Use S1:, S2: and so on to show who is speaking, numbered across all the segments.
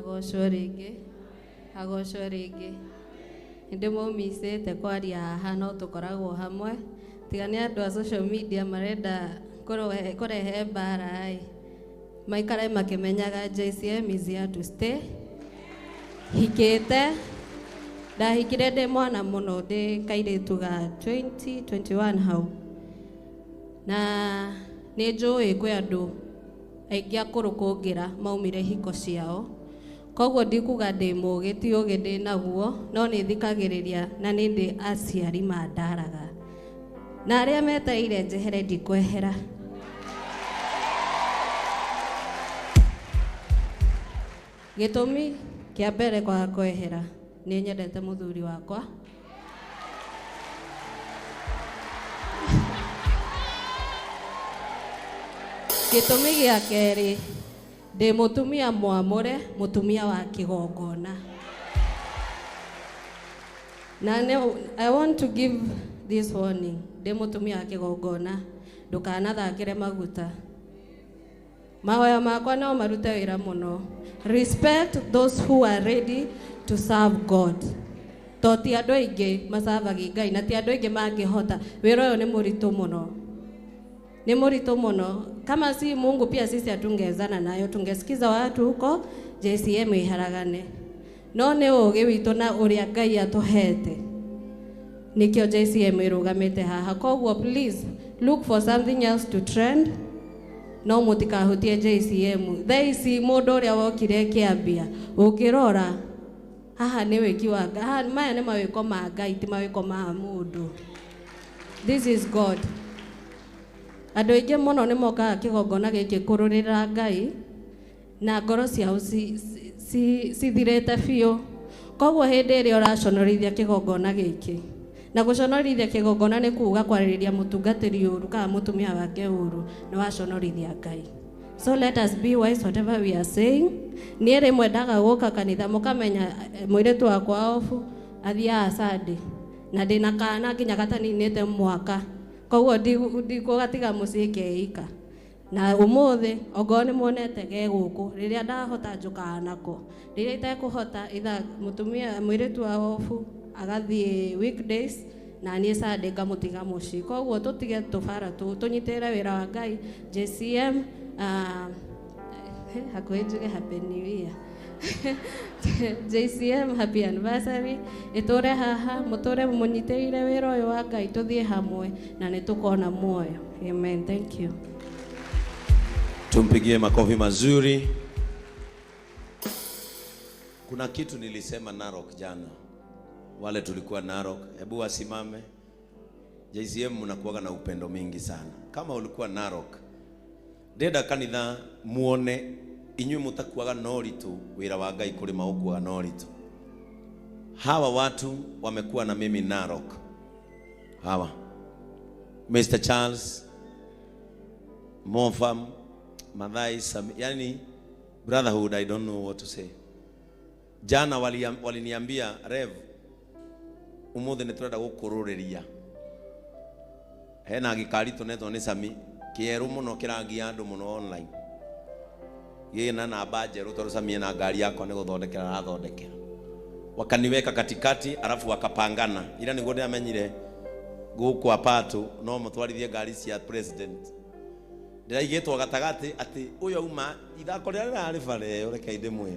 S1: agocwo rĩngĩ ndĩmũmicĩte kwaria haha no tũkoragwo hamwe tiga nĩ andũ a social media marenda kũrehe mbara maikare makĩmenyaga JCM is here to stay. Hikĩte ndahikire ndĩ mwana mũno ndĩ kairĩtu ga 2021 hau na nĩ njũĩ kwĩ andũ aingĩ akũrũ kũngĩra maumire hiko ciao, koguo ndikuga ndĩ mũũgĩ ti ũgĩ ndĩ naguo no nĩ thikagĩrĩria na nĩ ndĩ aciari mandaraga na arĩa metereire njehere ndikwehera. Gĩtũmi kĩa mbere kwa kwehera nĩ nyendete mũthuri wakwa. Gĩtũmi gĩa kerĩ ndĩ mũtumia mwamũre, mũtumia wa kĩgongona. Na I want to give this warning. Ndĩ mũtumia wa kĩgongona, ndũkanathakĩre maguta. Mahoya makwa no marute wĩra mũno. Respect those who are ready to serve God. To ti andũ aingĩ macabagi Ngai na ti andũ aingĩ mangĩhota. Wĩra ũyũ nĩ mũritũ mũno. Ni mũritũ mũno. Kama si Mungu pia sisi hatungezana nayo, tungesikiza watu huko JCM iharagane. No nĩ ũgĩ witũ na ũrĩa Ngai atũhete. Nikio JCM ĩrũgamĩte haha. Koguo please look for something else to trend. No mũtikahutie JCM. Thaici mũndũ ũrĩa wokire kĩambia. Ũkĩrora haha nĩ wĩki wa Ngai. Maya nĩ mawĩko ma Ngai ti mawĩko ma mũndũ. This is God. Andũ aingĩ mũno nĩ mokaga kĩgongona gĩkĩ kũrũrĩra Ngai na ngoro ciao cithirĩte biũ. Koguo hĩndĩ ĩrĩa ũraconorithia kĩgongona gĩkĩ na gũconorithia kĩgongona nĩ kuuga kwarĩrĩria mũtungatĩri ũru kana mũtumia wake ũru nĩ waconorithia Ngai. So let us be wise whatever we are saying. Niĩ rĩmwe ndaga gũka kanitha mũkamenya mũirĩtu wakwa ofu athiaga Sunday na ndĩna kana nginya gataninĩte mwaka. Koguo ndikũgatiga mũciĩ keika. Na ũmũthĩ okorwo nĩ muonete ge gũkũ rĩrĩa ndahota njũkaga nako. Rĩrĩa itekũhota itha mũtumia mũirĩtu wa ofu agathiĩ weekdays na niĩ Sunday ngamũtiga mũciĩ. Koguo tũtige tũbara tũnyitĩrĩre wĩra wa Ngai. JCM hakuhĩ njuge happy new year. JCM happy anniversary. Itũre haha mũtũre mũnyitĩrĩre wĩra ũyũ wa Ngai tũthiĩ hamwe na nĩ tũkona muoyo. Amen. Thank you.
S2: Tumpigie makofi mazuri. Kuna kitu nilisema Narok jana. Wale tulikuwa Narok, hebu wasimame. JCM mnakuwa na upendo mingi sana. Kama ulikuwa Narok, ndenda kanitha muone inyuĩ mutakuaga noritu wĩra wa Ngai kũrĩ maũkuaga noritu. Hawa watu wamekuwa na mimi Narok. Hawa Mr. Charles Mofam Madhai yani brotherhood, I don't know what to say. Jana waliniambia Rev umuthi nĩtũrenda gũkũrũrĩria. Hena gĩkari tũnetwo nĩ Sami kĩerũ mũno kĩrangia andũ mũno online. Yena na njerũ tondũ Sami na ngari yakwa nĩ gũthondekera arathondekera. Wakaniweka katikati alafu wakapangana. Ila nĩguo ndĩamenyire gũkũ apatu no mũtwarithie ngari cia president. Ndĩraigĩtwo gatagati atĩ ũyũ auma ithako rĩrĩa rĩrarĩ bare ũreke ndĩmwe.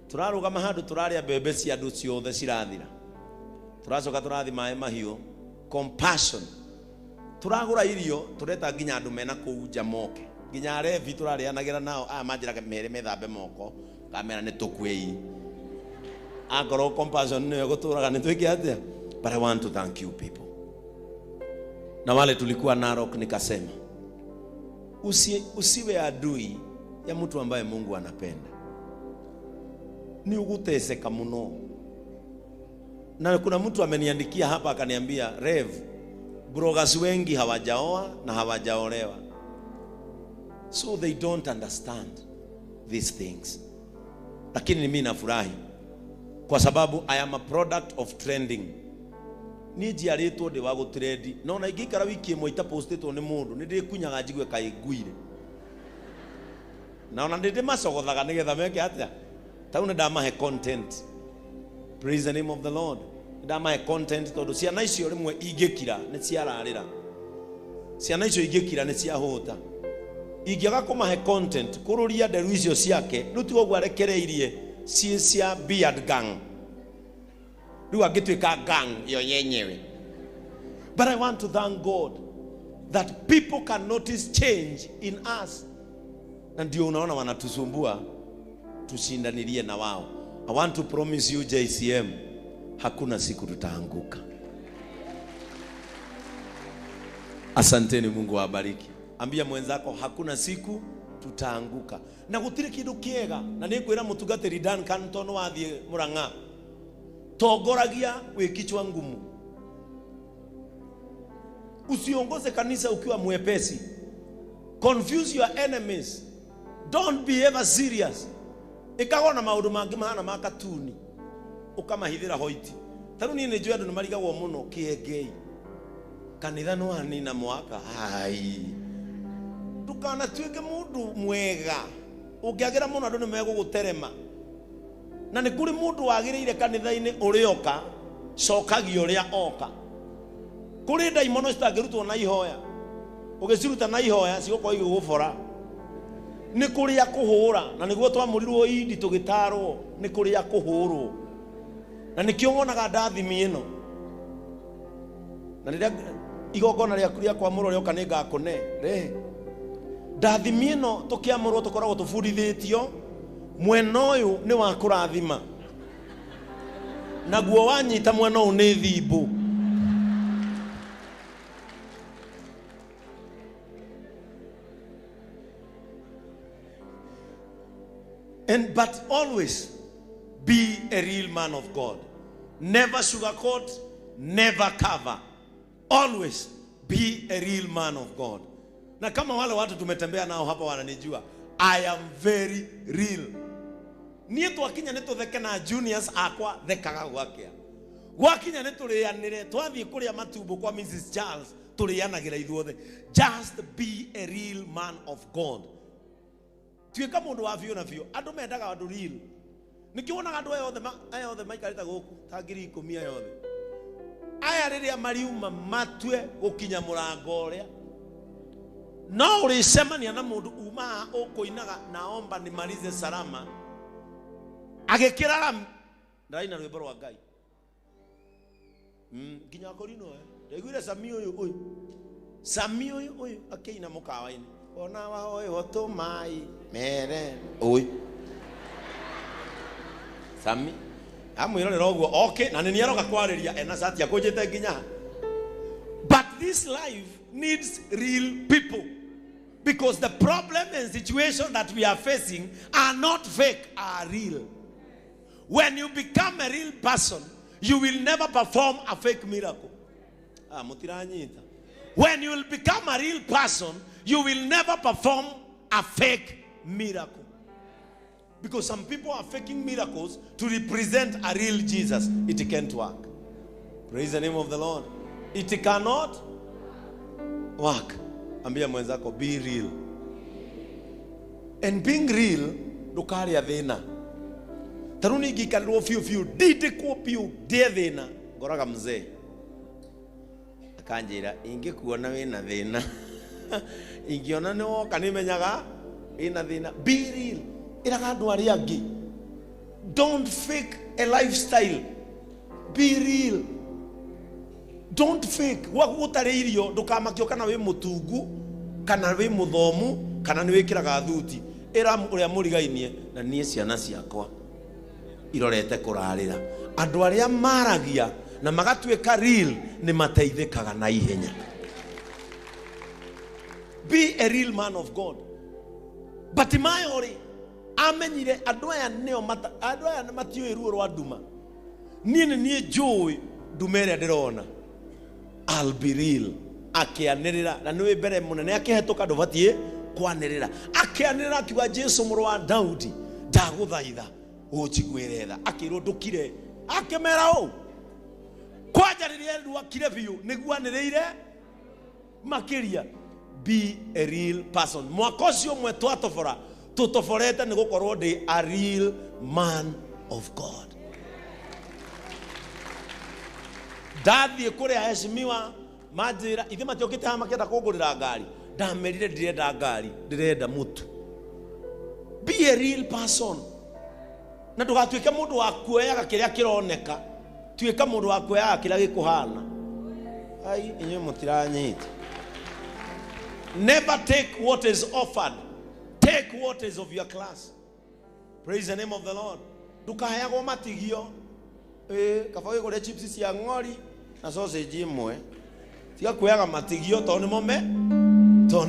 S2: Turarũgama handũ tũrarĩa mbembe cia andũ ciothe cirathira. Turacoka tũrathi maĩ mahiũ. Compassion. Turagũra irio tureta nginya andũ mena kũu nja moke. Nginya revi turarĩanagĩra nao manjĩraga mere methambe moko kamera nĩ tũkwei. Akorwo compassion nĩyo gũtũraga nĩ twĩke atĩa. But I want to thank you people. Na wale tulikuwa Narok nikasema usiwe adui ya mtu ambaye Mungu anapenda. Ni uguteseka muno. Na kuna mtu ameniandikia hapa akaniambia, Rev, bloggers wengi hawajaoa na hawajaolewa. So they don't understand these things. Lakini mimi nafurahi kwa sababu I am a product of trending. Nijiaritwo ndi wa gutrendi. No na ingikara wiki ĩmwe itapostĩtwo nĩ mũndũ nĩ ndĩkunyaga njigue kaĩ nguire. Na ona ndĩ macogothaga nĩgetha meke atĩa tauna ndamahe content. Praise the name of the Lord. Ndamahe content tondu ciana icio rimwe ingikira ni ciararira, ciana icio ingikira ni ciahota. Ingiaga kumahe content kururia nderu icio ciake nuti ogwa rekereirie cia beard gang riu angitwika gang yo yenyewe. But I want to thank God that people can notice change in us, na ndio unaona wanatusumbua tushindanilie na wao. I want to promise you JCM, hakuna siku tutaanguka. Asanteni, Mungu awabariki. Ambia mwenzako hakuna siku tutaanguka. Na gutire kindu kiega, na nikwira mutugatiri Dan Canton wathie Murang'a, togoragia wikichwa ngumu. Usiongoze kanisa ukiwa mwepesi. Confuse your enemies. Don't be ever serious. Ikagona maundu mangi mahana makatuni ukamahithira hoiti. Taru ni njua andu marigagwo muno Kiengei. Kanitha no anina mwaka ai. Tukana tuike mundu mwega. Ukiagira muno andu nimeguguterema. Na ni kuri mundu wagiriire kanitha-ini urioka cokagio ria oka. Kuri daimono citangirutwo na ihoya. Ugiciruta na ihoya cigukwo igugubora. Ni kuri ya kuhura, na niguo twamurirwo idi tugitarwo ni kuri ya kuhurwo. Na nikio ngonaga ndathimi ino. Na riria igogona ria kuria kwa muro rioka ni ngakune re. Ndathimi ino tukiamurwo tukoragwo tubudithitio mwena uyu ni wa kurathima. Naguo wanyita mwena uyu ni thimbu. But always be a real man of God. Never sugarcoat, never cover. Always be a real man of God. Na kama wale watu tumetembea nao hapa wananijua, I am very real. Nietu wakinya netu theke na juniors akwa thekaga gwakea. Wakinya netu rianire twathie kuria matumbo kwa Mrs. Charles turianagira ithuothe. Just be a real man of God. Tuika mundu wa vio na vio andu mendaga andu real. Nikiona andu ayothe maikarita guku tangiri 10 ayothe aya riria mariuma matwe gukinya murango uria no uricemania na mundu uma ukuinaga naomba nimalize salama agikira ndaina rwimbo rwa Ngai nginya korino ndaiguire Sami uyu akiina mukawa-ini ona wahoe otomai mere oi Sami amwirorera ogwo okay na ni aroga kwariria ena sati akujite nginya. But this life needs real people, because the problem and situation that we are facing are not fake, are real. When you become a real person, you will never perform a fake miracle. Mutiranyita. When you will become a real person, you will never perform a fake miracle. Because some people are faking miracles to represent a real Jesus. It can't work. Praise the name of the Lord. It cannot work. Ambia mwenzako, be real. And being real, dukari ya thina. Taruni gikalwo fiu dide ko piu de thina. Goraga mzee. Akanjira ingekuona wina thina. Ingiona no kanimenyaga ina thina. Be real. Don't fake a lifestyle. Be real. Don't fake. Wakutaririo ndukamakio kana we mutungu kana we muthomu kana ni wikiraga thuti. Era uria murigainie na nie ciana ciakwa irorete kurarira. Andu aria maragia na magatweka real ni mateithikaga na ihenya. Be a real man of God. But my ori amenyire andu aya neo andu aya matiwe ruo rwa nduma. Nie joy ndumere ndirona. I'll be real. Akianirira na niwe mbere munene akihetoka ndubatie kwanirira. Akianirira akiwa Jesu muru wa Daudi ndaguthaitha unjigwiretha akirwo ndukire akemera u kwajaririe ndu akire biu niguaniriire makiria. Be a real person. Mwakocio mwe twatofora tutoforete ni gukorwo ndi a real man of God. Ndathie kuri aheshimiwa majira ithe matiokite hama kenda kugurira ngari ndamerire ndirenda ngari ndirenda mutu. Be a real person. Na ndugatuike mundu wa kuoyaga kiria kironeka, tuika mundu wa kuoyaga kiria gikuhana. Ai inye mutiranyite. Never take what is offered, take what is of your class. Praise the name of the Lord. Ndukahayagwo matigio kaba gikore chips cia ng'ori na sausage imwe tiga kuyaga matigio to ni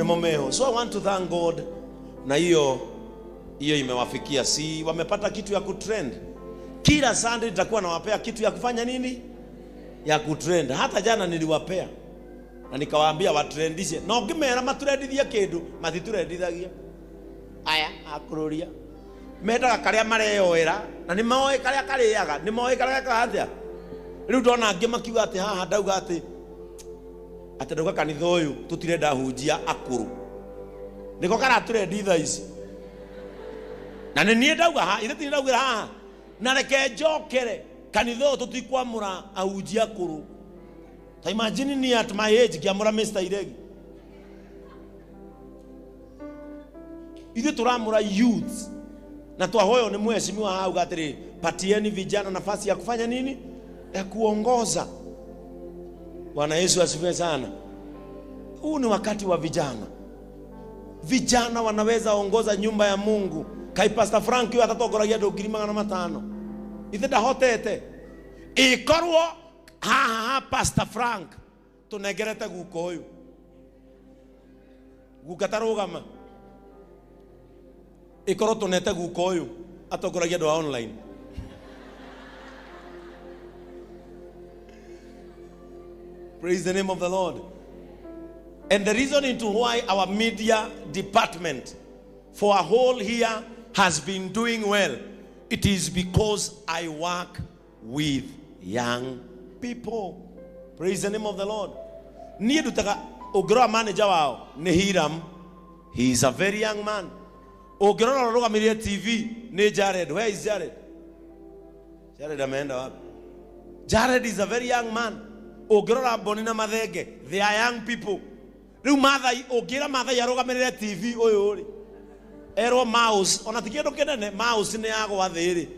S2: momeo. So I want to thank God na hiyo imewafikia. Si wamepata kitu ya kutrend. Kila Sunday nitakuwa nawapea kitu ya kufanya nini? Ya kutrend. Hata jana niliwapea na nikawaambia watrendishe. Na ukimera matrendithia kindu matitrendithagia. Aya akururia. Metaga karia mareyoera na ni maoe karia kariaga ni maoe karia kahatia. Riu ndona angi makiuga ati haha ndauga ati ndauga kanitha uyu tutirenda hunjia akuru. Niko kana turenditha ici. Na ni ndauga ha ithe ndauga ha na reke njokere kanitha uyu tutikwamura ahunjia akuru. Ta imagine ni at my age kiamura Mr. Iregi. Ithe turamura youth. Na twahoyo ni mheshimiwa hau gatiri patieni vijana nafasi ya kufanya nini? Ya kuongoza. Bwana Yesu asifiwe sana. Huu ni wakati wa vijana. Vijana wanaweza ongoza nyumba ya Mungu. Kai Pastor Frank yu atatogoragia ndogiri 500. Ithe ndahotete. Ikorwo ha Pastor Frank tunegerete guko uyu. Gukatarugama. Ikorwo tunete guko uyu atogoragia ndo online. Praise the name of the Lord. And the reason into why our media department for a whole year has been doing well, it is because I work with young people. Praise the name of the Lord. Niye dutaka ogro manager wao ni Hiram. He is a very young man. Ogro roga miria TV ni Jared. Where is Jared? Jared ameenda wapi? Jared is a very young man. Ogro bonina madhege. They are young people. Riu mother ogira mother yaroga miria TV oyori. Ero mouse ona tikiendo kenene mouse ne yago wathiri.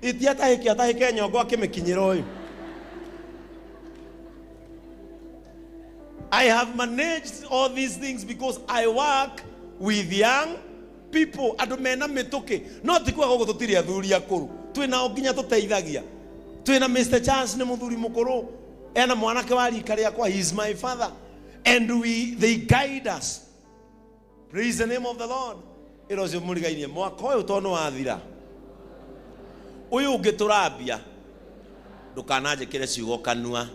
S2: Itiata hiki nyongo akimekinyira oyu. I have managed all these things because I work with young people. Adomena metoke. No tikwa gogo tutiri athuri akuru. Twina oginya tuteithagia. Twina Mr. Charles ne muthuri mukuru. Ena mwanake wali karia kwa, he is my father. And they guide us. Praise the name of the Lord. Erozo murigainie mwaka uyu tono wathira. Uyu ungiturambia ndukanaje kire ciugo kanua.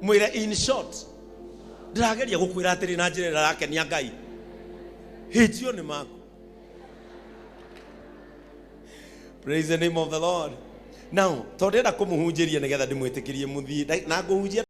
S2: Mwire in short ndirageria gukwira atiri na njira yake ni Ngai. Hitio ni mako. Praise the name of the Lord. Now tondenda kumuhunjiria nigetha ndimwitikirie muthii na nguhunjia